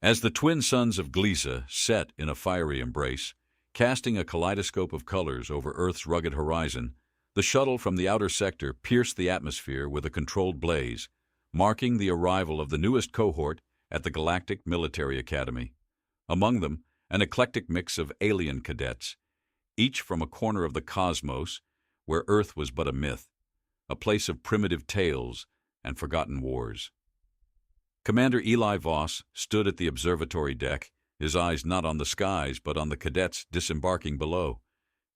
As the twin suns of Gliese set in a fiery embrace, casting a kaleidoscope of colors over Earth's rugged horizon, the shuttle from the outer sector pierced the atmosphere with a controlled blaze, marking the arrival of the newest cohort at the Galactic Military Academy. Among them, an eclectic mix of alien cadets, each from a corner of the cosmos where Earth was but a myth, a place of primitive tales and forgotten wars. Commander Eli Voss stood at the observatory deck, his eyes not on the skies but on the cadets disembarking below.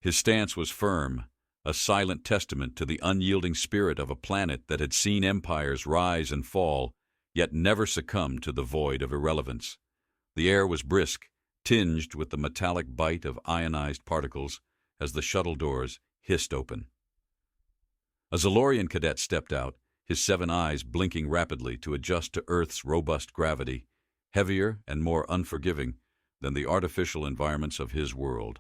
His stance was firm, a silent testament to the unyielding spirit of a planet that had seen empires rise and fall, yet never succumbed to the void of irrelevance. The air was brisk, tinged with the metallic bite of ionized particles as the shuttle doors hissed open. A Zalorian cadet stepped out, his 7 eyes blinking rapidly to adjust to Earth's robust gravity, heavier and more unforgiving than the artificial environments of his world.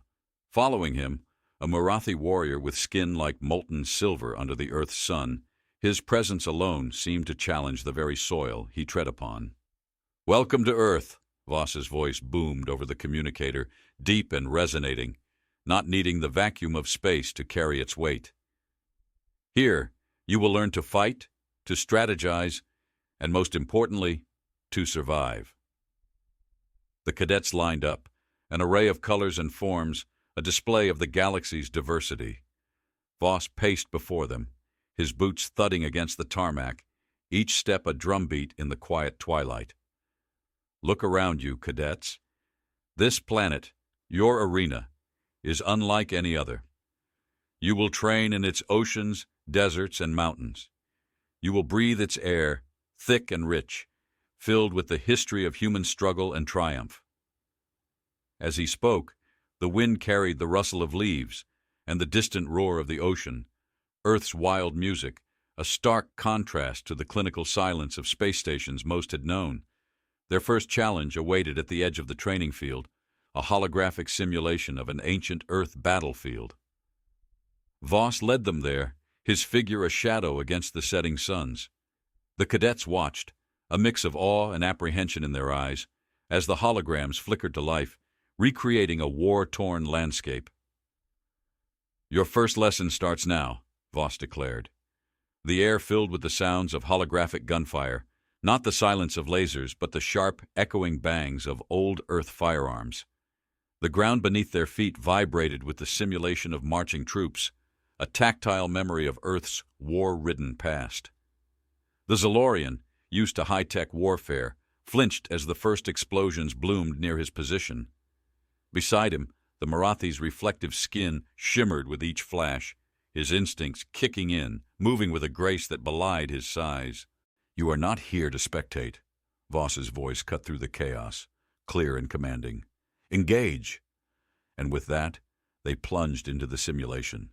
Following him, a Marathi warrior with skin like molten silver under the Earth's sun, his presence alone seemed to challenge the very soil he tread upon. "Welcome to Earth," Voss's voice boomed over the communicator, deep and resonating, not needing the vacuum of space to carry its weight. "Here, you will learn to fight, to strategize, and most importantly, to survive." The cadets lined up, an array of colors and forms, a display of the galaxy's diversity. Voss paced before them, his boots thudding against the tarmac, each step a drumbeat in the quiet twilight. "Look around you, cadets. This planet, your arena, is unlike any other. You will train in its oceans, deserts, and mountains. You will breathe its air, thick and rich, filled with the history of human struggle and triumph." As he spoke, the wind carried the rustle of leaves and the distant roar of the ocean, Earth's wild music, a stark contrast to the clinical silence of space stations most had known. Their first challenge awaited at the edge of the training field, a holographic simulation of an ancient Earth battlefield. Voss led them there, his figure a shadow against the setting suns. The cadets watched, a mix of awe and apprehension in their eyes, as the holograms flickered to life, recreating a war-torn landscape. "Your first lesson starts now," Voss declared. The air filled with the sounds of holographic gunfire, not the silence of lasers, but the sharp, echoing bangs of old Earth firearms. The ground beneath their feet vibrated with the simulation of marching troops, a tactile memory of Earth's war-ridden past. The Zalorian, used to high-tech warfare, flinched as the first explosions bloomed near his position. Beside him, the Marathi's reflective skin shimmered with each flash, his instincts kicking in, moving with a grace that belied his size. "You are not here to spectate," Voss's voice cut through the chaos, clear and commanding. "Engage!" And with that, they plunged into the simulation.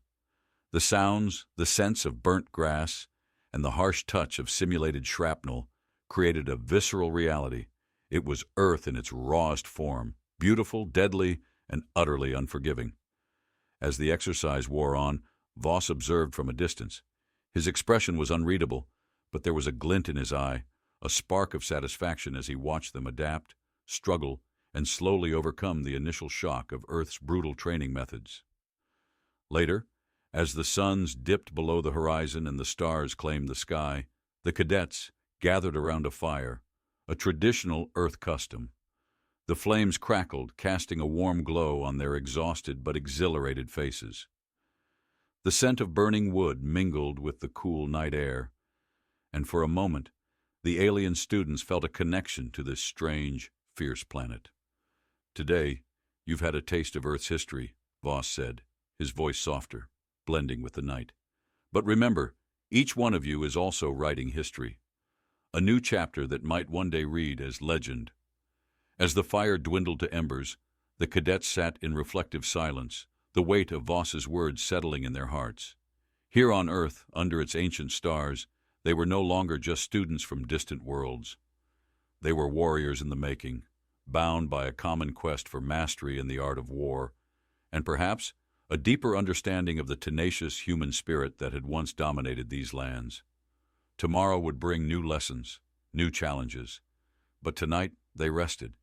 The sounds, the sense of burnt grass, and the harsh touch of simulated shrapnel created a visceral reality. It was Earth in its rawest form, beautiful, deadly, and utterly unforgiving. As the exercise wore on, Voss observed from a distance. His expression was unreadable, but there was a glint in his eye, a spark of satisfaction as he watched them adapt, struggle, and slowly overcome the initial shock of Earth's brutal training methods. Later, as the suns dipped below the horizon and the stars claimed the sky, the cadets gathered around a fire, a traditional Earth custom. The flames crackled, casting a warm glow on their exhausted but exhilarated faces. The scent of burning wood mingled with the cool night air, and for a moment, the alien students felt a connection to this strange, fierce planet. "Today, you've had a taste of Earth's history," Voss said, his voice softer, blending with the night. "But remember, each one of you is also writing history, a new chapter that might one day read as legend." As the fire dwindled to embers, the cadets sat in reflective silence, the weight of Voss's words settling in their hearts. Here on Earth, under its ancient stars, they were no longer just students from distant worlds. They were warriors in the making, bound by a common quest for mastery in the art of war, and perhaps a deeper understanding of the tenacious human spirit that had once dominated these lands. Tomorrow would bring new lessons, new challenges, but tonight they rested,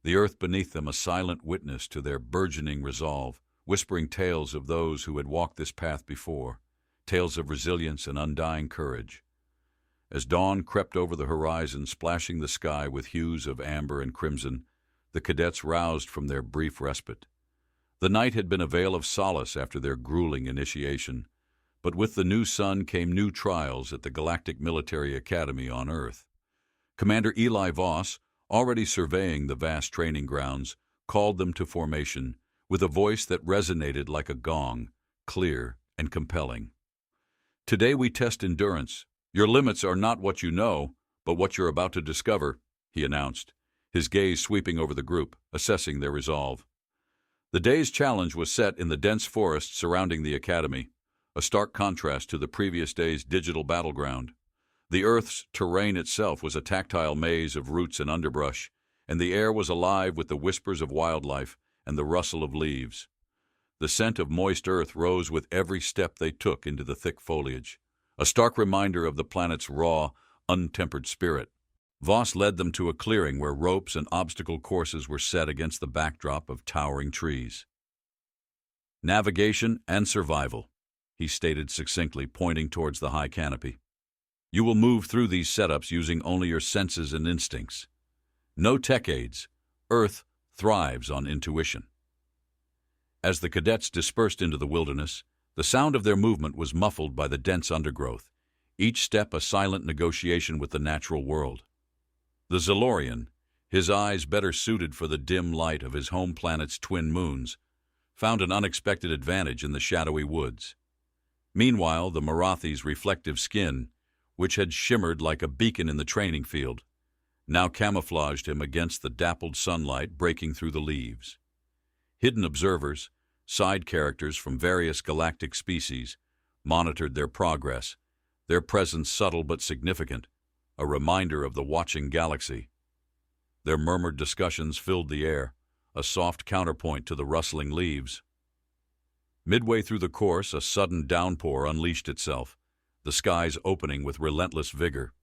the earth beneath them a silent witness to their burgeoning resolve, whispering tales of those who had walked this path before, tales of resilience and undying courage. As dawn crept over the horizon, splashing the sky with hues of amber and crimson, the cadets roused from their brief respite. The night had been a veil of solace after their grueling initiation, but with the new sun came new trials at the Galactic Military Academy on Earth. Commander Eli Voss, already surveying the vast training grounds, called them to formation with a voice that resonated like a gong, clear and compelling. "Today we test endurance. Your limits are not what you know, but what you're about to discover," he announced, his gaze sweeping over the group, assessing their resolve. The day's challenge was set in the dense forest surrounding the academy, a stark contrast to the previous day's digital battleground. The Earth's terrain itself was a tactile maze of roots and underbrush, and the air was alive with the whispers of wildlife and the rustle of leaves. The scent of moist earth rose with every step they took into the thick foliage, a stark reminder of the planet's raw, untempered spirit. Voss led them to a clearing where ropes and obstacle courses were set against the backdrop of towering trees. "Navigation and survival," he stated succinctly, pointing towards the high canopy. "You will move through these setups using only your senses and instincts. No tech aids. Earth thrives on intuition." As the cadets dispersed into the wilderness, the sound of their movement was muffled by the dense undergrowth, each step a silent negotiation with the natural world. The Zalorian, his eyes better suited for the dim light of his home planet's twin moons, found an unexpected advantage in the shadowy woods. Meanwhile, the Marathi's reflective skin, which had shimmered like a beacon in the training field, now camouflaged him against the dappled sunlight breaking through the leaves. Hidden observers, side characters from various galactic species, monitored their progress, their presence subtle but significant, a reminder of the watching galaxy. Their murmured discussions filled the air, a soft counterpoint to the rustling leaves. Midway through the course, a sudden downpour unleashed itself, the skies opening with relentless vigor.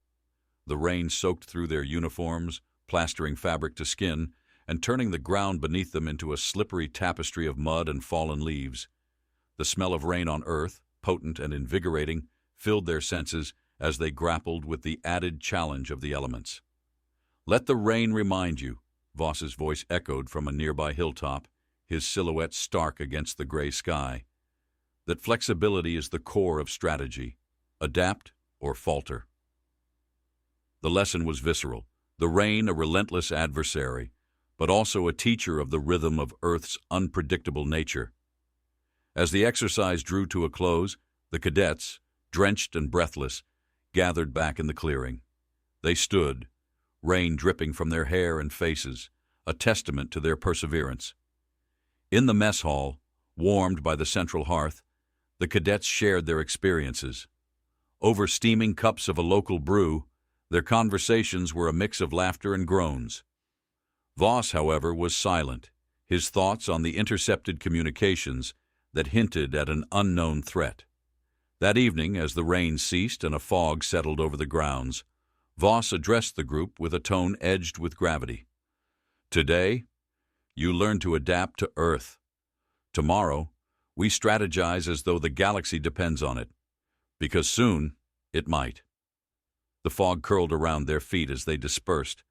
The rain soaked through their uniforms, plastering fabric to skin, and turning the ground beneath them into a slippery tapestry of mud and fallen leaves. The smell of rain on Earth, potent and invigorating, filled their senses as they grappled with the added challenge of the elements. "Let the rain remind you," Voss's voice echoed from a nearby hilltop, his silhouette stark against the gray sky, "that flexibility is the core of strategy. Adapt or falter." The lesson was visceral, the rain a relentless adversary, but also a teacher of the rhythm of Earth's unpredictable nature. As the exercise drew to a close, the cadets, drenched and breathless, gathered back in the clearing. They stood, rain dripping from their hair and faces, a testament to their perseverance. In the mess hall, warmed by the central hearth, the cadets shared their experiences. Over steaming cups of a local brew, their conversations were a mix of laughter and groans. Voss, however, was silent, his thoughts on the intercepted communications that hinted at an unknown threat. That evening, as the rain ceased and a fog settled over the grounds, Voss addressed the group with a tone edged with gravity. "Today, you learn to adapt to Earth. Tomorrow, we strategize as though the galaxy depends on it, because soon it might." The fog curled around their feet as they dispersed,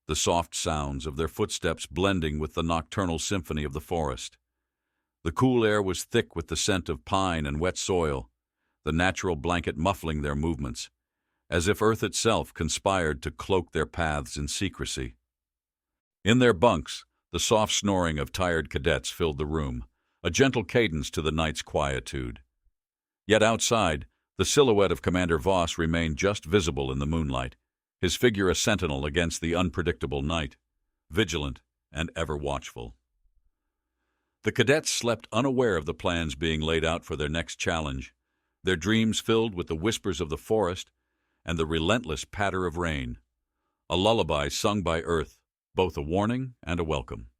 the soft sounds of their footsteps blending with the nocturnal symphony of the forest. The cool air was thick with the scent of pine and wet soil, the natural blanket muffling their movements, as if Earth itself conspired to cloak their paths in secrecy. In their bunks, the soft snoring of tired cadets filled the room, a gentle cadence to the night's quietude. Yet outside, the silhouette of Commander Voss remained just visible in the moonlight, his figure a sentinel against the unpredictable night, vigilant and ever watchful. The cadets slept unaware of the plans being laid out for their next challenge, their dreams filled with the whispers of the forest and the relentless patter of rain, a lullaby sung by Earth, both a warning and a welcome.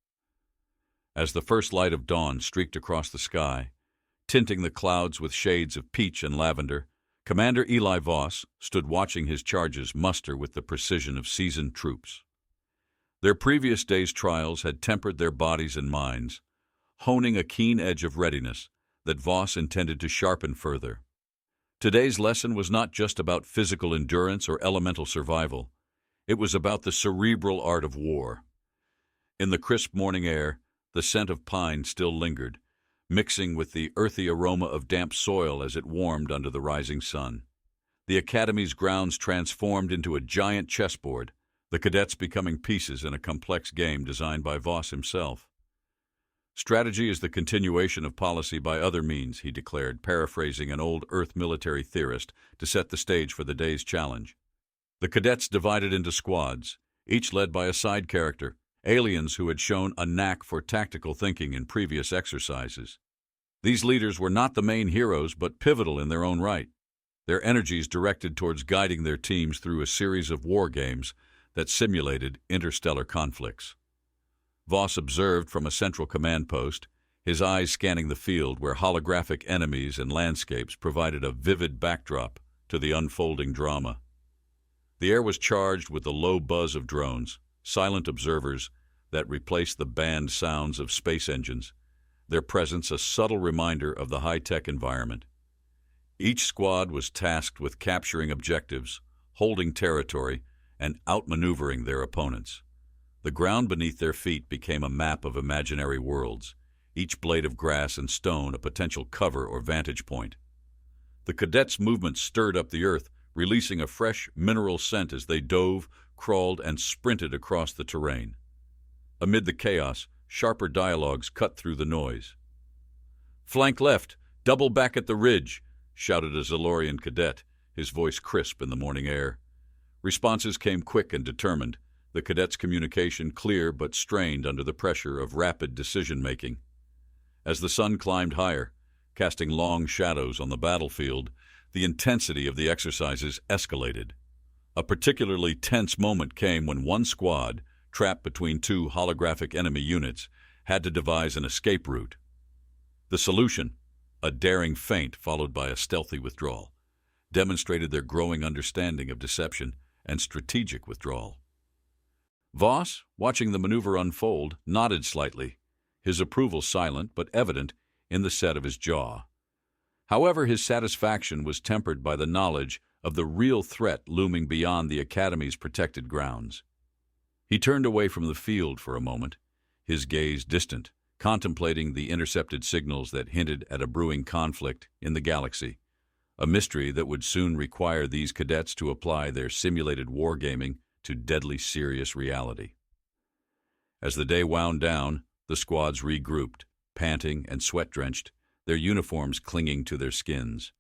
As the first light of dawn streaked across the sky, tinting the clouds with shades of peach and lavender, Commander Eli Voss stood watching his charges muster with the precision of seasoned troops. Their previous day's trials had tempered their bodies and minds, honing a keen edge of readiness that Voss intended to sharpen further. Today's lesson was not just about physical endurance or elemental survival. It was about the cerebral art of war. In the crisp morning air, the scent of pine still lingered, mixing with the earthy aroma of damp soil as it warmed under the rising sun. The academy's grounds transformed into a giant chessboard, the cadets becoming pieces in a complex game designed by Voss himself. Strategy is the continuation of policy by other means, he declared, paraphrasing an old Earth military theorist to set the stage for the day's challenge. The cadets divided into squads, each led by a side character, aliens who had shown a knack for tactical thinking in previous exercises. These leaders were not the main heroes, but pivotal in their own right, their energies directed towards guiding their teams through a series of war games that simulated interstellar conflicts. Voss observed from a central command post, his eyes scanning the field where holographic enemies and landscapes provided a vivid backdrop to the unfolding drama. The air was charged with the low buzz of drones, silent observers that replaced the banned sounds of space engines, their presence a subtle reminder of the high-tech environment. Each squad was tasked with capturing objectives, holding territory, and outmaneuvering their opponents. The ground beneath their feet became a map of imaginary worlds, each blade of grass and stone a potential cover or vantage point. The cadets' movement stirred up the earth, releasing a fresh mineral scent as they dove, crawled, and sprinted across the terrain. Amid the chaos, sharper dialogues cut through the noise. "Flank left, double back at the ridge," shouted a Zalorian cadet, his voice crisp in the morning air. Responses came quick and determined, the cadets' communication clear but strained under the pressure of rapid decision-making. As the sun climbed higher, casting long shadows on the battlefield, the intensity of the exercises escalated. A particularly tense moment came when one squad, trapped between two holographic enemy units, had to devise an escape route. The solution, a daring feint followed by a stealthy withdrawal, demonstrated their growing understanding of deception and strategic withdrawal. Voss, watching the maneuver unfold, nodded slightly, his approval silent but evident in the set of his jaw. However, his satisfaction was tempered by the knowledge of the real threat looming beyond the Academy's protected grounds. He turned away from the field for a moment, his gaze distant, contemplating the intercepted signals that hinted at a brewing conflict in the galaxy, a mystery that would soon require these cadets to apply their simulated wargaming to deadly serious reality. As the day wound down, the squads regrouped, panting and sweat-drenched, their uniforms clinging to their skins.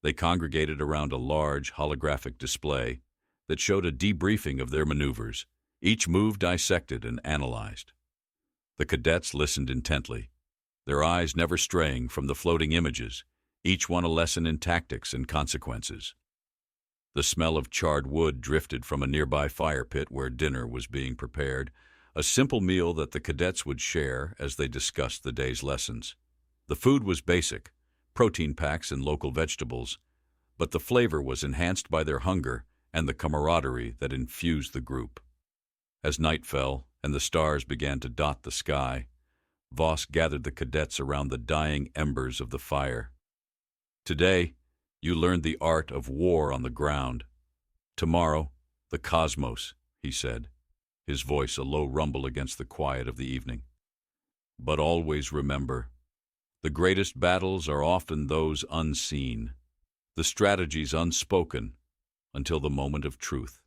They congregated around a large holographic display that showed a debriefing of their maneuvers, each move dissected and analyzed. The cadets listened intently, their eyes never straying from the floating images, each one a lesson in tactics and consequences. The smell of charred wood drifted from a nearby fire pit where dinner was being prepared, a simple meal that the cadets would share as they discussed the day's lessons. The food was basic, protein packs and local vegetables, but the flavor was enhanced by their hunger and the camaraderie that infused the group. As night fell and the stars began to dot the sky, Voss gathered the cadets around the dying embers of the fire. "Today, you learned the art of war on the ground. Tomorrow, the cosmos," he said, his voice a low rumble against the quiet of the evening. "But always remember, the greatest battles are often those unseen, the strategies unspoken until the moment of truth."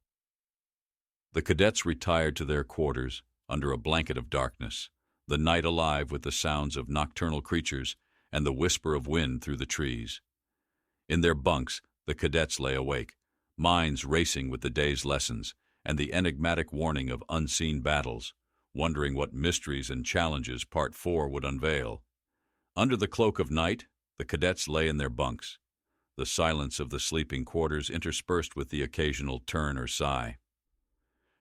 The cadets retired to their quarters under a blanket of darkness, the night alive with the sounds of nocturnal creatures and the whisper of wind through the trees. In their bunks, the cadets lay awake, minds racing with the day's lessons and the enigmatic warning of unseen battles, wondering what mysteries and challenges Part 4 would unveil. Under the cloak of night, the cadets lay in their bunks, the silence of the sleeping quarters interspersed with the occasional turn or sigh.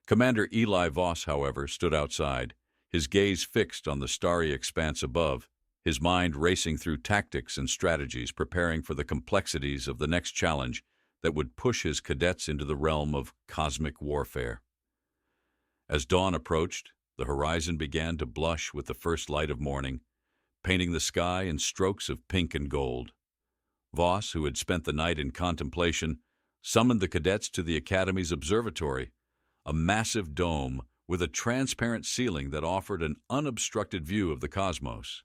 Commander Eli Voss, however, stood outside, his gaze fixed on the starry expanse above, his mind racing through tactics and strategies, preparing for the complexities of the next challenge that would push his cadets into the realm of cosmic warfare. As dawn approached, the horizon began to blush with the first light of morning, painting the sky in strokes of pink and gold. Voss, who had spent the night in contemplation, summoned the cadets to the Academy's observatory, a massive dome with a transparent ceiling that offered an unobstructed view of the cosmos.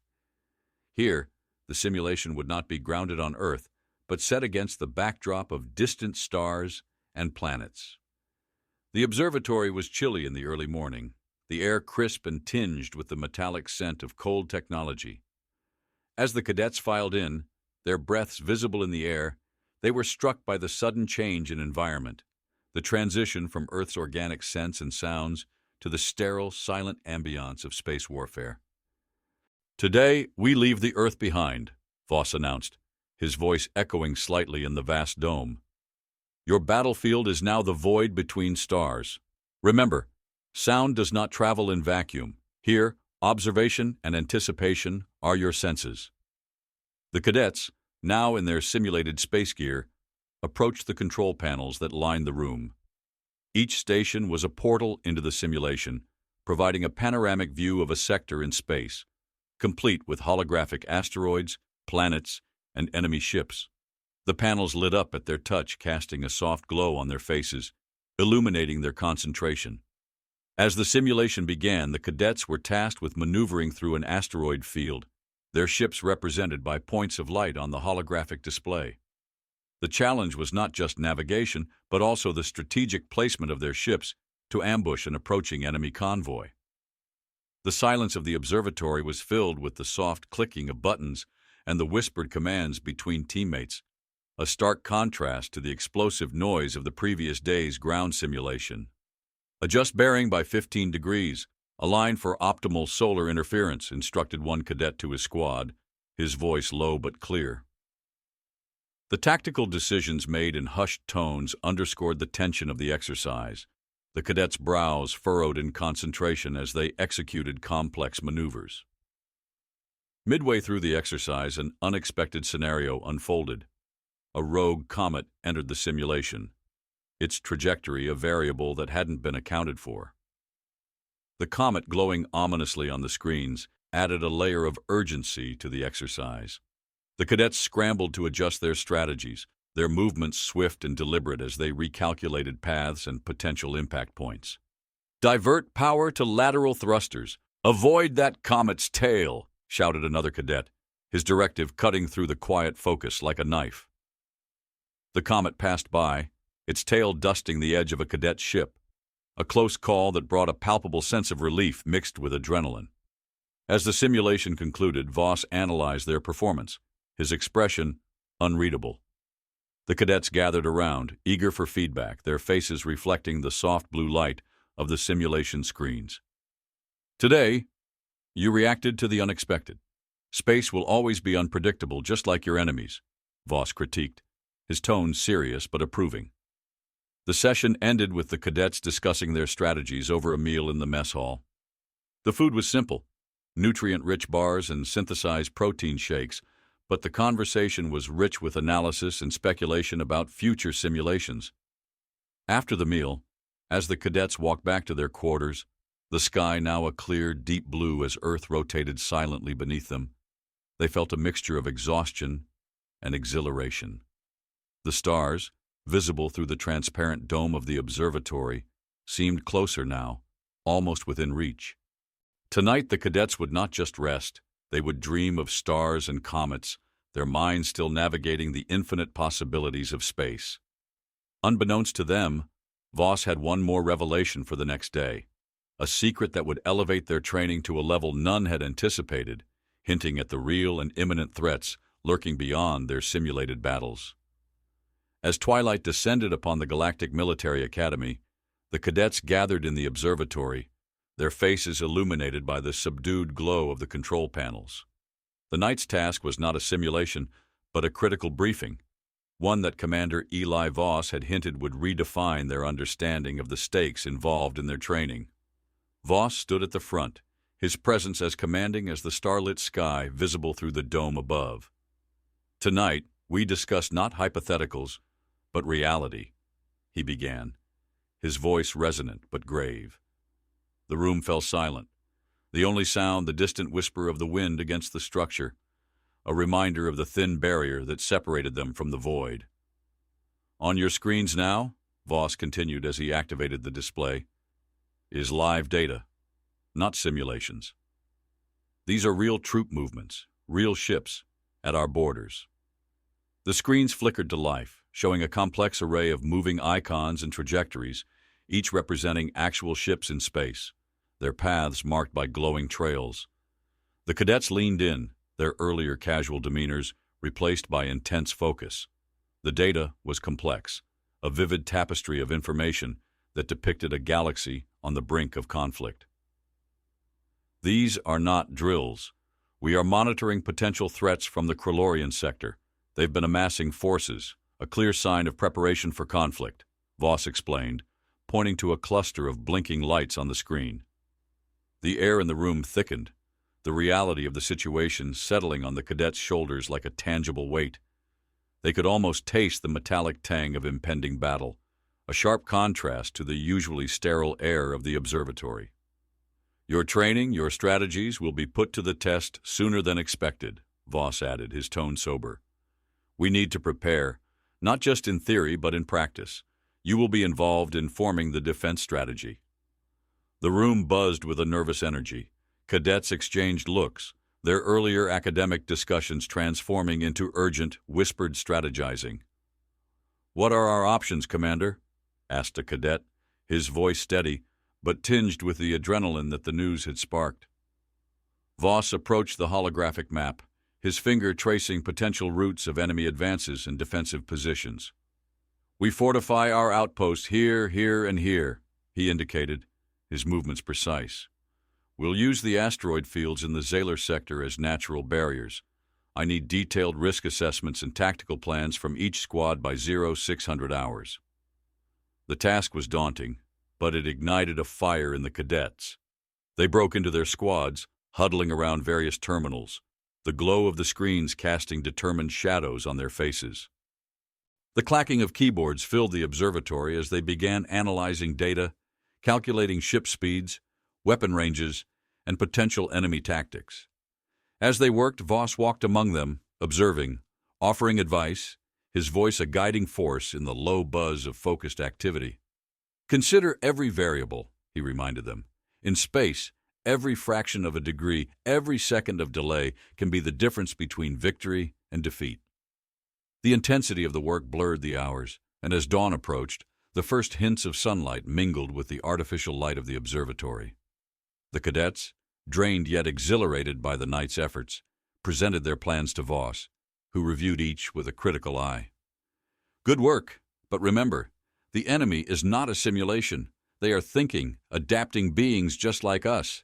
Here, the simulation would not be grounded on Earth, but set against the backdrop of distant stars and planets. The observatory was chilly in the early morning, the air crisp and tinged with the metallic scent of cold technology. As the cadets filed in, their breaths visible in the air, they were struck by the sudden change in environment, the transition from Earth's organic scents and sounds to the sterile, silent ambiance of space warfare. "Today, we leave the Earth behind," Voss announced, his voice echoing slightly in the vast dome. "Your battlefield is now the void between stars. Remember, sound does not travel in vacuum. Here, observation and anticipation are your senses." The cadets, now in their simulated space gear, approached the control panels that lined the room. Each station was a portal into the simulation, providing a panoramic view of a sector in space, complete with holographic asteroids, planets, and enemy ships. The panels lit up at their touch, casting a soft glow on their faces, illuminating their concentration. As the simulation began, the cadets were tasked with maneuvering through an asteroid field, their ships represented by points of light on the holographic display. The challenge was not just navigation, but also the strategic placement of their ships to ambush an approaching enemy convoy. The silence of the observatory was filled with the soft clicking of buttons and the whispered commands between teammates, a stark contrast to the explosive noise of the previous day's ground simulation. "Adjust bearing by 15 degrees. Align for optimal solar interference," instructed one cadet to his squad, his voice low but clear. The tactical decisions made in hushed tones underscored the tension of the exercise. The cadets' brows furrowed in concentration as they executed complex maneuvers. Midway through the exercise, an unexpected scenario unfolded. A rogue comet entered the simulation, its trajectory a variable that hadn't been accounted for. The comet, glowing ominously on the screens, added a layer of urgency to the exercise. The cadets scrambled to adjust their strategies, their movements swift and deliberate as they recalculated paths and potential impact points. "Divert power to lateral thrusters. Avoid that comet's tail," shouted another cadet, his directive cutting through the quiet focus like a knife. The comet passed by, its tail dusting the edge of a cadet's ship, a close call that brought a palpable sense of relief mixed with adrenaline. As the simulation concluded, Voss analyzed their performance, his expression unreadable. The cadets gathered around, eager for feedback, their faces reflecting the soft blue light of the simulation screens. "Today, you reacted to the unexpected. Space will always be unpredictable, just like your enemies," Voss critiqued, his tone serious but approving. The session ended with the cadets discussing their strategies over a meal in the mess hall. The food was simple, nutrient-rich bars and synthesized protein shakes, but the conversation was rich with analysis and speculation about future simulations. After the meal, as the cadets walked back to their quarters, the sky now a clear, deep blue as Earth rotated silently beneath them, they felt a mixture of exhaustion and exhilaration. The stars, visible through the transparent dome of the observatory, seemed closer now, almost within reach. Tonight the cadets would not just rest, they would dream of stars and comets, their minds still navigating the infinite possibilities of space. Unbeknownst to them, Voss had one more revelation for the next day, a secret that would elevate their training to a level none had anticipated, hinting at the real and imminent threats lurking beyond their simulated battles. As twilight descended upon the Galactic Military Academy, the cadets gathered in the observatory, their faces illuminated by the subdued glow of the control panels. The night's task was not a simulation, but a critical briefing, one that Commander Eli Voss had hinted would redefine their understanding of the stakes involved in their training. Voss stood at the front, his presence as commanding as the starlit sky visible through the dome above. "Tonight, we discuss not hypotheticals, but reality," he began, his voice resonant but grave. The room fell silent. The only sound, the distant whisper of the wind against the structure, a reminder of the thin barrier that separated them from the void. On your screens now, Voss continued as he activated the display, is live data, not simulations. These are real troop movements, real ships, at our borders. The screens flickered to life, showing a complex array of moving icons and trajectories, each representing actual ships in space, their paths marked by glowing trails. The cadets leaned in, their earlier casual demeanors replaced by intense focus. The data was complex, a vivid tapestry of information that depicted a galaxy on the brink of conflict. These are not drills. We are monitoring potential threats from the Krillorian sector. They've been amassing forces, a clear sign of preparation for conflict, Voss explained, pointing to a cluster of blinking lights on the screen. The air in the room thickened, the reality of the situation settling on the cadets' shoulders like a tangible weight. They could almost taste the metallic tang of impending battle, a sharp contrast to the usually sterile air of the observatory. Your training, your strategies will be put to the test sooner than expected, Voss added, his tone sober. We need to prepare, not just in theory but in practice. You will be involved in forming the defense strategy. The room buzzed with a nervous energy. Cadets exchanged looks, their earlier academic discussions transforming into urgent, whispered strategizing. What are our options, Commander? Asked a cadet, his voice steady, but tinged with the adrenaline that the news had sparked. Voss approached the holographic map, his finger tracing potential routes of enemy advances and defensive positions. We fortify our outposts here, here, and here, he indicated, his movements precise. We'll use the asteroid fields in the Zalar sector as natural barriers. I need detailed risk assessments and tactical plans from each squad by 0600 hours. The task was daunting, but it ignited a fire in the cadets. They broke into their squads, huddling around various terminals, the glow of the screens casting determined shadows on their faces. The clacking of keyboards filled the observatory as they began analyzing data, calculating ship speeds, weapon ranges, and potential enemy tactics. As they worked, Voss walked among them, observing, offering advice, his voice a guiding force in the low buzz of focused activity. Consider every variable, he reminded them. In space, every fraction of a degree, every second of delay can be the difference between victory and defeat. The intensity of the work blurred the hours, and as dawn approached, the first hints of sunlight mingled with the artificial light of the observatory. The cadets, drained yet exhilarated by the night's efforts, presented their plans to Voss, who reviewed each with a critical eye. Good work, but remember, the enemy is not a simulation. They are thinking, adapting beings just like us,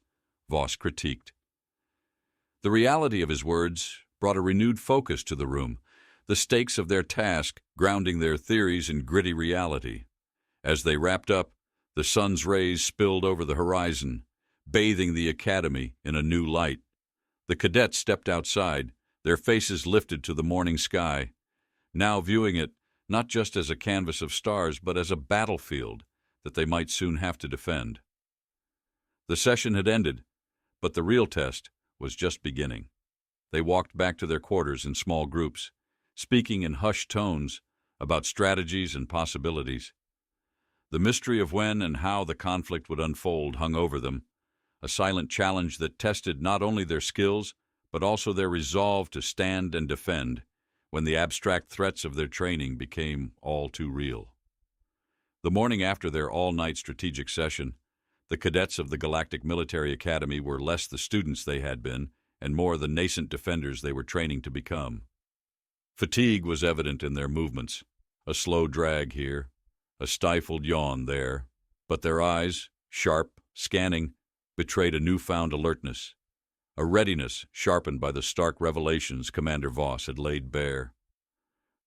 Voss critiqued. The reality of his words brought a renewed focus to the room, the stakes of their task grounding their theories in gritty reality. As they wrapped up, the sun's rays spilled over the horizon, bathing the academy in a new light. The cadets stepped outside, their faces lifted to the morning sky, now viewing it not just as a canvas of stars but as a battlefield that they might soon have to defend. The session had ended, but the real test was just beginning. They walked back to their quarters in small groups, speaking in hushed tones about strategies and possibilities. The mystery of when and how the conflict would unfold hung over them, a silent challenge that tested not only their skills but also their resolve to stand and defend when the abstract threats of their training became all too real. The morning after their all-night strategic session, the cadets of the Galactic Military Academy were less the students they had been and more the nascent defenders they were training to become. Fatigue was evident in their movements, a slow drag here, a stifled yawn there, but their eyes, sharp, scanning, betrayed a newfound alertness, a readiness sharpened by the stark revelations Commander Voss had laid bare.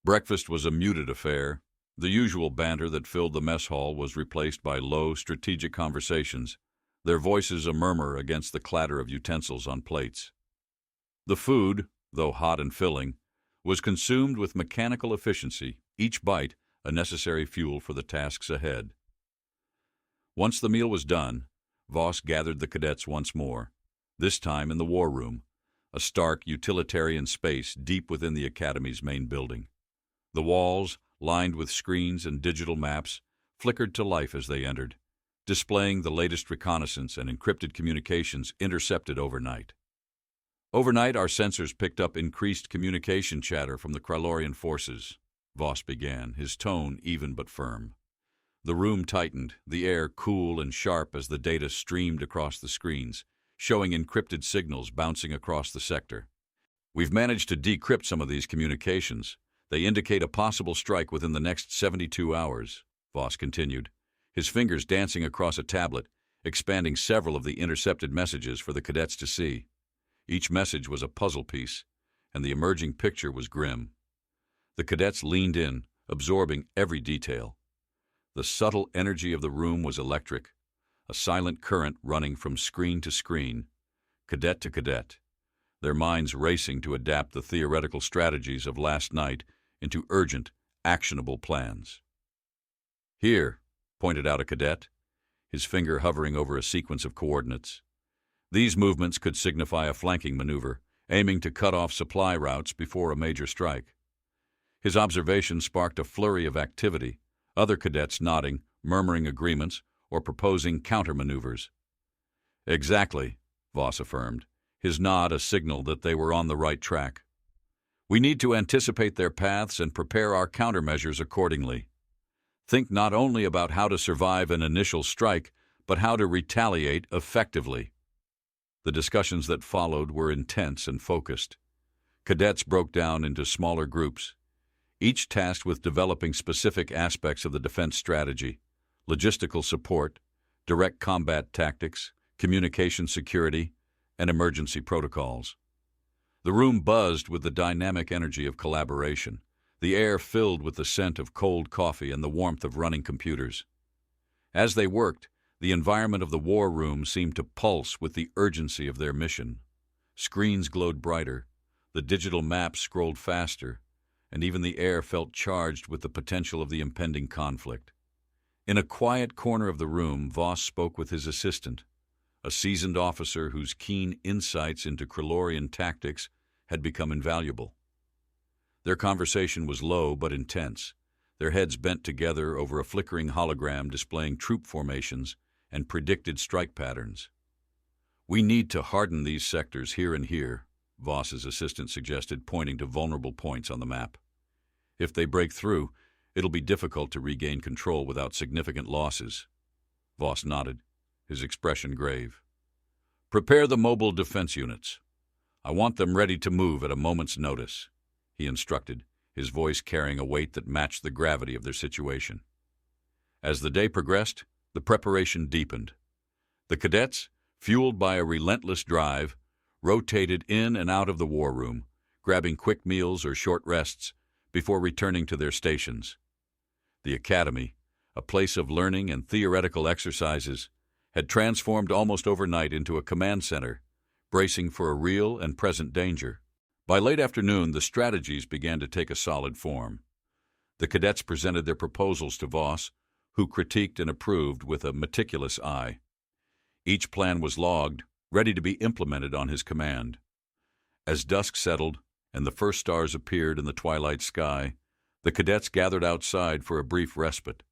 Breakfast was a muted affair. The usual banter that filled the mess hall was replaced by low, strategic conversations, their voices a murmur against the clatter of utensils on plates. The food, though hot and filling, was consumed with mechanical efficiency, each bite a necessary fuel for the tasks ahead. Once the meal was done, Voss gathered the cadets once more, this time in the war room, a stark, utilitarian space deep within the Academy's main building. The walls, lined with screens and digital maps, flickered to life as they entered, displaying the latest reconnaissance and encrypted communications intercepted overnight. Overnight, our sensors picked up increased communication chatter from the Krylorian forces, Voss began, his tone even but firm. The room tightened, the air cool and sharp as the data streamed across the screens, showing encrypted signals bouncing across the sector. We've managed to decrypt some of these communications. They indicate a possible strike within the next 72 hours, Voss continued, his fingers dancing across a tablet, expanding several of the intercepted messages for the cadets to see. Each message was a puzzle piece, and the emerging picture was grim. The cadets leaned in, absorbing every detail. The subtle energy of the room was electric, a silent current running from screen to screen, cadet to cadet, their minds racing to adapt the theoretical strategies of last night into urgent, actionable plans. "Here," pointed out a cadet, his finger hovering over a sequence of coordinates. These movements could signify a flanking maneuver, aiming to cut off supply routes before a major strike. His observation sparked a flurry of activity, other cadets nodding, murmuring agreements, or proposing countermaneuvers. "Exactly," Voss affirmed, his nod a signal that they were on the right track. "We need to anticipate their paths and prepare our countermeasures accordingly. Think not only about how to survive an initial strike, but how to retaliate effectively." The discussions that followed were intense and focused. Cadets broke down into smaller groups, each tasked with developing specific aspects of the defense strategy: logistical support, direct combat tactics, communication security, and emergency protocols. The room buzzed with the dynamic energy of collaboration, the air filled with the scent of cold coffee and the warmth of running computers. As they worked, the environment of the war room seemed to pulse with the urgency of their mission. Screens glowed brighter, the digital maps scrolled faster, and even the air felt charged with the potential of the impending conflict. In a quiet corner of the room, Voss spoke with his assistant, a seasoned officer whose keen insights into Krylorian tactics had become invaluable. Their conversation was low but intense, their heads bent together over a flickering hologram displaying troop formations and predicted strike patterns. "We need to harden these sectors here and here," Voss's assistant suggested, pointing to vulnerable points on the map. "If they break through, it'll be difficult to regain control without significant losses." Voss nodded, his expression grave. "Prepare the mobile defense units. I want them ready to move at a moment's notice," he instructed, his voice carrying a weight that matched the gravity of their situation. As the day progressed, the preparation deepened. The cadets, fueled by a relentless drive, rotated in and out of the war room, grabbing quick meals or short rests before returning to their stations. The Academy, a place of learning and theoretical exercises, had transformed almost overnight into a command center, bracing for a real and present danger. By late afternoon, the strategies began to take a solid form. The cadets presented their proposals to Voss, who critiqued and approved with a meticulous eye. Each plan was logged, ready to be implemented on his command. As dusk settled and the first stars appeared in the twilight sky, the cadets gathered outside for a brief respite.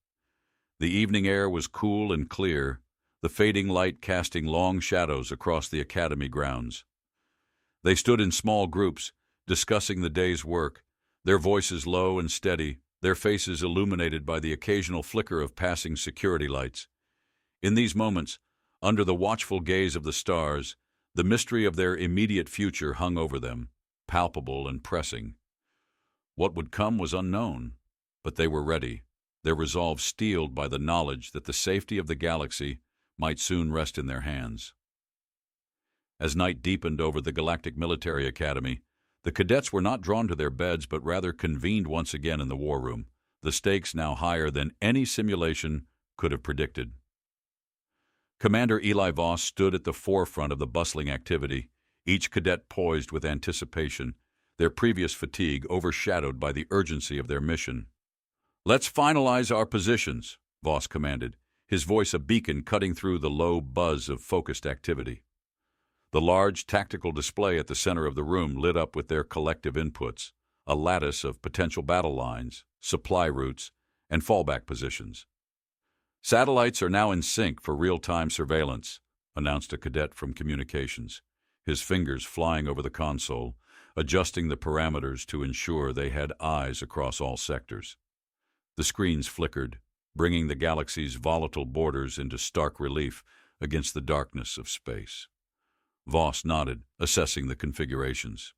The evening air was cool and clear, the fading light casting long shadows across the Academy grounds. They stood in small groups, discussing the day's work, their voices low and steady, their faces illuminated by the occasional flicker of passing security lights. In these moments, under the watchful gaze of the stars, the mystery of their immediate future hung over them, palpable and pressing. What would come was unknown, but they were ready, their resolve steeled by the knowledge that the safety of the galaxy might soon rest in their hands. As night deepened over the Galactic Military Academy, the cadets were not drawn to their beds but rather convened once again in the war room, the stakes now higher than any simulation could have predicted. Commander Eli Voss stood at the forefront of the bustling activity, each cadet poised with anticipation, their previous fatigue overshadowed by the urgency of their mission. "Let's finalize our positions," Voss commanded, his voice a beacon cutting through the low buzz of focused activity. The large tactical display at the center of the room lit up with their collective inputs, a lattice of potential battle lines, supply routes, and fallback positions. "Satellites are now in sync for real-time surveillance," announced a cadet from communications, his fingers flying over the console, adjusting the parameters to ensure they had eyes across all sectors. The screens flickered, bringing the galaxy's volatile borders into stark relief against the darkness of space. Voss nodded, assessing the configurations.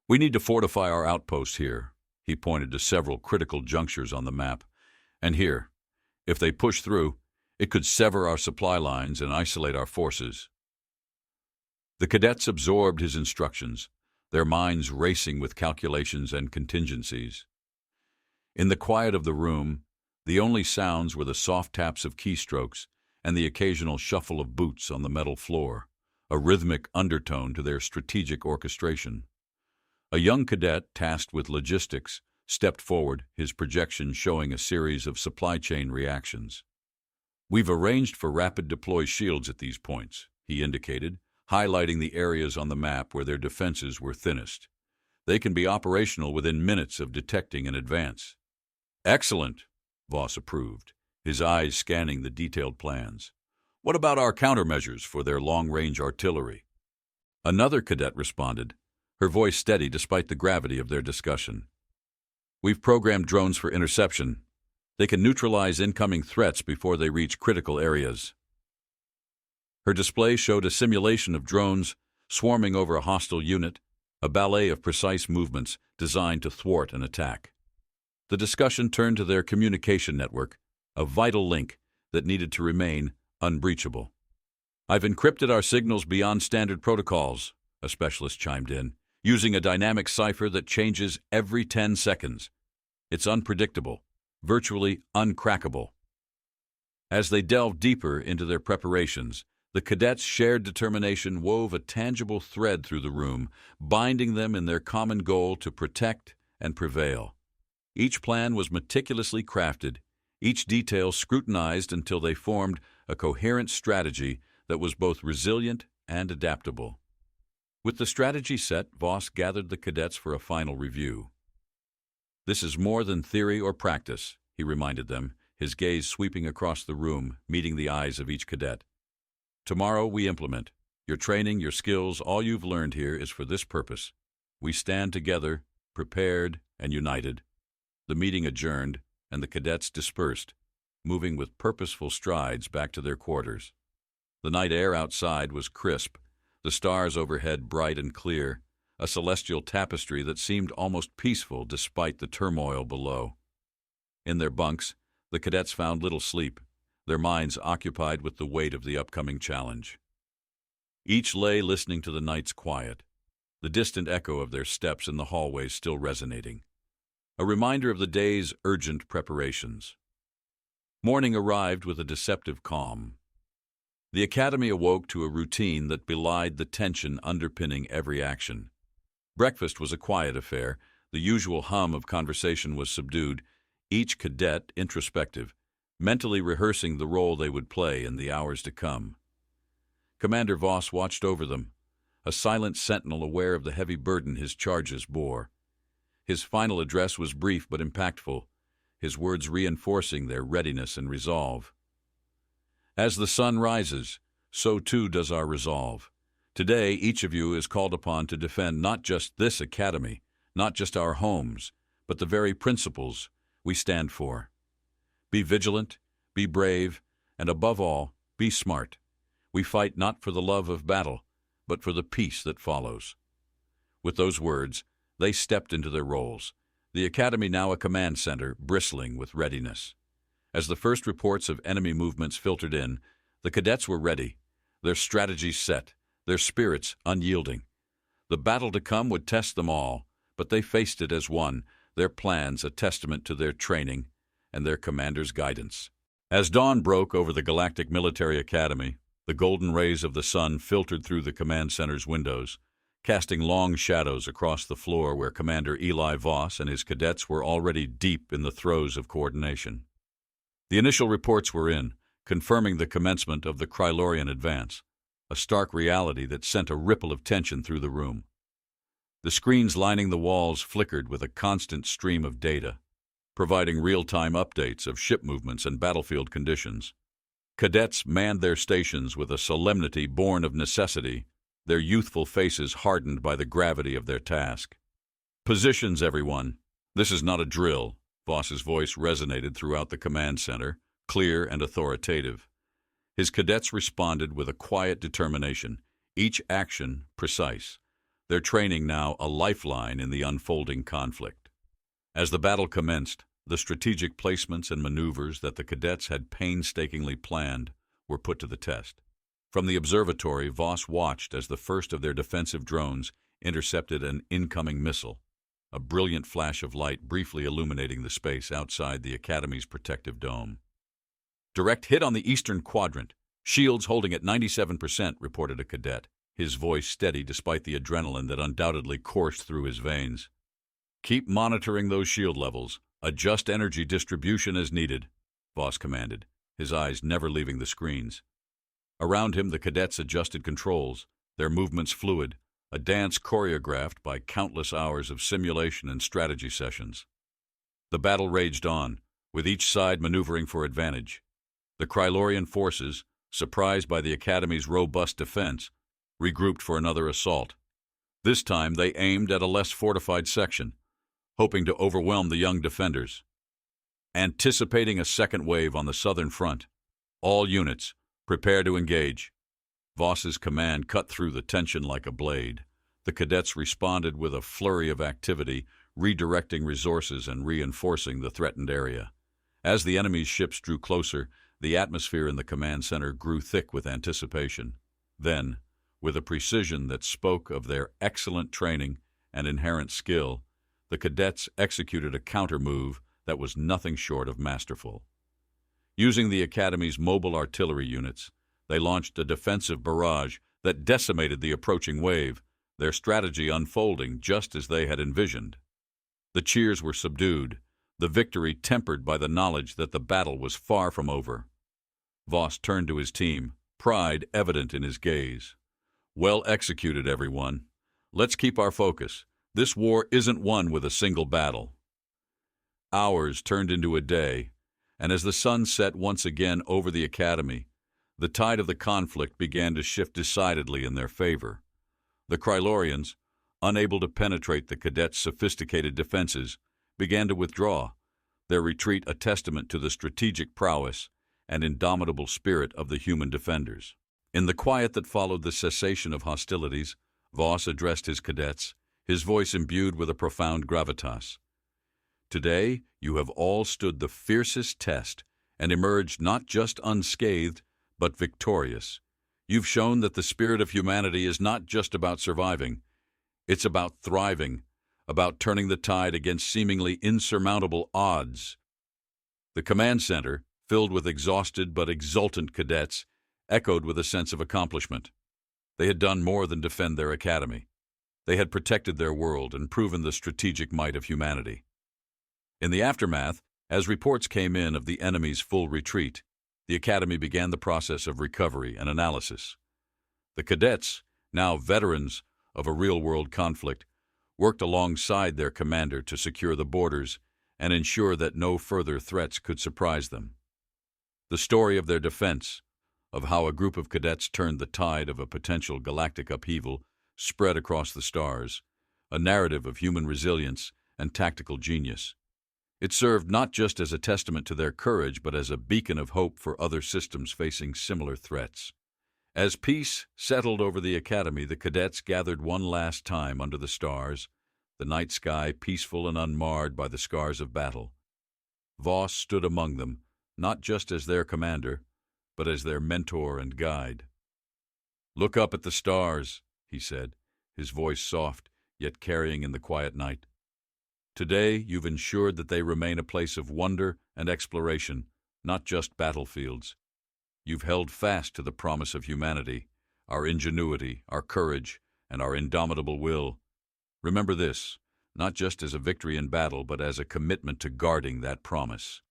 "We need to fortify our outpost here." He pointed to several critical junctures on the map. "And here. If they push through, it could sever our supply lines and isolate our forces." The cadets absorbed his instructions, their minds racing with calculations and contingencies. In the quiet of the room, the only sounds were the soft taps of keystrokes and the occasional shuffle of boots on the metal floor, a rhythmic undertone to their strategic orchestration. A young cadet tasked with logistics stepped forward, his projection showing a series of supply chain reactions. "We've arranged for rapid deploy shields at these points," he indicated, highlighting the areas on the map where their defenses were thinnest. "They can be operational within minutes of detecting an advance." "Excellent," Voss approved, his eyes scanning the detailed plans. "What about our countermeasures for their long-range artillery?" Another cadet responded, her voice steady despite the gravity of their discussion. "We've programmed drones for interception. They can neutralize incoming threats before they reach critical areas." Her display showed a simulation of drones swarming over a hostile unit, a ballet of precise movements designed to thwart an attack. The discussion turned to their communication network, a vital link that needed to remain unbreachable. "I've encrypted our signals beyond standard protocols," a specialist chimed in, "using a dynamic cipher that changes every 10 seconds. It's unpredictable, virtually uncrackable." As they delved deeper into their preparations, the cadets' shared determination wove a tangible thread through the room, binding them in their common goal to protect and prevail. Each plan was meticulously crafted, each detail scrutinized until they formed a coherent strategy that was both resilient and adaptable. With the strategy set, Voss gathered the cadets for a final review. "This is more than theory or practice," he reminded them, his gaze sweeping across the room, meeting the eyes of each cadet. "Tomorrow we implement. Your training, your skills, all you've learned here is for this purpose. We stand together, prepared and united." The meeting adjourned, and the cadets dispersed, moving with purposeful strides back to their quarters. The night air outside was crisp, the stars overhead bright and clear, a celestial tapestry that seemed almost peaceful despite the turmoil below. In their bunks, the cadets found little sleep, their minds occupied with the weight of the upcoming challenge. Each lay listening to the night's quiet, the distant echo of their steps in the hallways still resonating, a reminder of the day's urgent preparations. Morning arrived with a deceptive calm. The academy awoke to a routine that belied the tension underpinning every action. Breakfast was a quiet affair, the usual hum of conversation was subdued, each cadet introspective, mentally rehearsing the role they would play in the hours to come. Commander Voss watched over them, a silent sentinel aware of the heavy burden his charges bore. His final address was brief but impactful, his words reinforcing their readiness and resolve. "As the sun rises, so too does our resolve. Today, each of you is called upon to defend not just this academy, not just our homes, but the very principles we stand for. Be vigilant, be brave, and above all, be smart. We fight not for the love of battle, but for the peace that follows." With those words, they stepped into their roles, the academy now a command center bristling with readiness. As the first reports of enemy movements filtered in, the cadets were ready, their strategies set, their spirits unyielding. The battle to come would test them all, but they faced it as one, their plans a testament to their training and their commander's guidance. As dawn broke over the Galactic Military Academy, the golden rays of the sun filtered through the command center's windows, casting long shadows across the floor where Commander Eli Voss and his cadets were already deep in the throes of coordination. The initial reports were in, confirming the commencement of the Krylorian advance, a stark reality that sent a ripple of tension through the room. The screens lining the walls flickered with a constant stream of data, providing real-time updates of ship movements and battlefield conditions. Cadets manned their stations with a solemnity born of necessity, their youthful faces hardened by the gravity of their task. "Positions, everyone. This is not a drill." Voss's voice resonated throughout the command center, clear and authoritative. His cadets responded with a quiet determination, each action precise, their training now a lifeline in the unfolding conflict. As the battle commenced, the strategic placements and maneuvers that the cadets had painstakingly planned were put to the test. From the observatory, Voss watched as the first of their defensive drones intercepted an incoming missile, a brilliant flash of light briefly illuminating the space outside the Academy's protective dome. "Direct hit on the eastern quadrant. Shields holding at 97%, reported a cadet, his voice steady despite the adrenaline that undoubtedly coursed through his veins. "Keep monitoring those shield levels. Adjust energy distribution as needed," Voss commanded, his eyes never leaving the screens. Around him, the cadets adjusted controls, their movements fluid, a dance choreographed by countless hours of simulation and strategy sessions. The battle raged on, with each side maneuvering for advantage. The Krylorian forces, surprised by the Academy's robust defense, regrouped for another assault. This time they aimed at a less fortified section, hoping to overwhelm the young defenders. Anticipating a second wave on the southern front, "All units, prepare to engage." Voss's command cut through the tension like a blade. The cadets responded with a flurry of activity, redirecting resources and reinforcing the threatened area. As the enemy's ships drew closer, the atmosphere in the command center grew thick with anticipation. Then, with a precision that spoke of their excellent training and inherent skill, the cadets executed a counter-move that was nothing short of masterful. Using the Academy's mobile artillery units, they launched a defensive barrage that decimated the approaching wave, their strategy unfolding just as they had envisioned. The cheers were subdued, the victory tempered by the knowledge that the battle was far from over. Voss turned to his team, pride evident in his gaze. "Well executed, everyone. Let's keep our focus. This war isn't won with a single battle." Hours turned into a day, and as the sun set once again over the Academy, the tide of the conflict began to shift decidedly in their favor. The Krylorians, unable to penetrate the cadets' sophisticated defenses, began to withdraw, their retreat a testament to the strategic prowess and indomitable spirit of the human defenders. In the quiet that followed the cessation of hostilities, Voss addressed his cadets, his voice imbued with a profound gravitas. "Today, you have all stood the fiercest test and emerged not just unscathed, but victorious. You've shown that the spirit of humanity is not just about surviving. It's about thriving, about turning the tide against seemingly insurmountable odds." The command center, filled with exhausted but exultant cadets, echoed with a sense of accomplishment. They had done more than defend their academy. They had protected their world and proven the strategic might of humanity. In the aftermath, as reports came in of the enemy's full retreat, the Academy began the process of recovery and analysis. The cadets, now veterans of a real-world conflict, worked alongside their commander to secure the borders and ensure that no further threats could surprise them. The story of their defense, of how a group of cadets turned the tide of a potential galactic upheaval, spread across the stars, a narrative of human resilience and tactical genius. It served not just as a testament to their courage, but as a beacon of hope for other systems facing similar threats. As peace settled over the Academy, the cadets gathered one last time under the stars, the night sky peaceful and unmarred by the scars of battle. Voss stood among them, not just as their commander, but as their mentor and guide. "Look up at the stars," he said, his voice soft, yet carrying in the quiet night. "Today you've ensured that they remain a place of wonder and exploration, not just battlefields. You've held fast to the promise of humanity, our ingenuity, our courage, and our indomitable will. Remember this, not just as a victory in battle, but as a commitment to guarding that promise."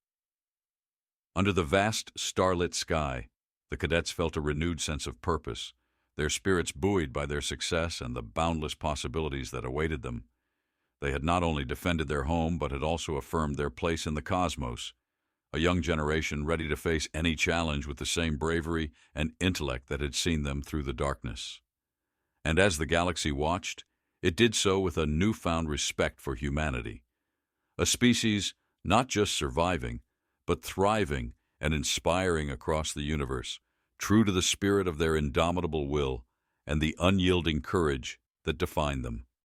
Under the vast, starlit sky, the cadets felt a renewed sense of purpose, their spirits buoyed by their success and the boundless possibilities that awaited them. They had not only defended their home, but had also affirmed their place in the cosmos, a young generation ready to face any challenge with the same bravery and intellect that had seen them through the darkness. And as the galaxy watched, it did so with a newfound respect for humanity, a species not just surviving, but thriving and inspiring across the universe, true to the spirit of their indomitable will and the unyielding courage that defined them.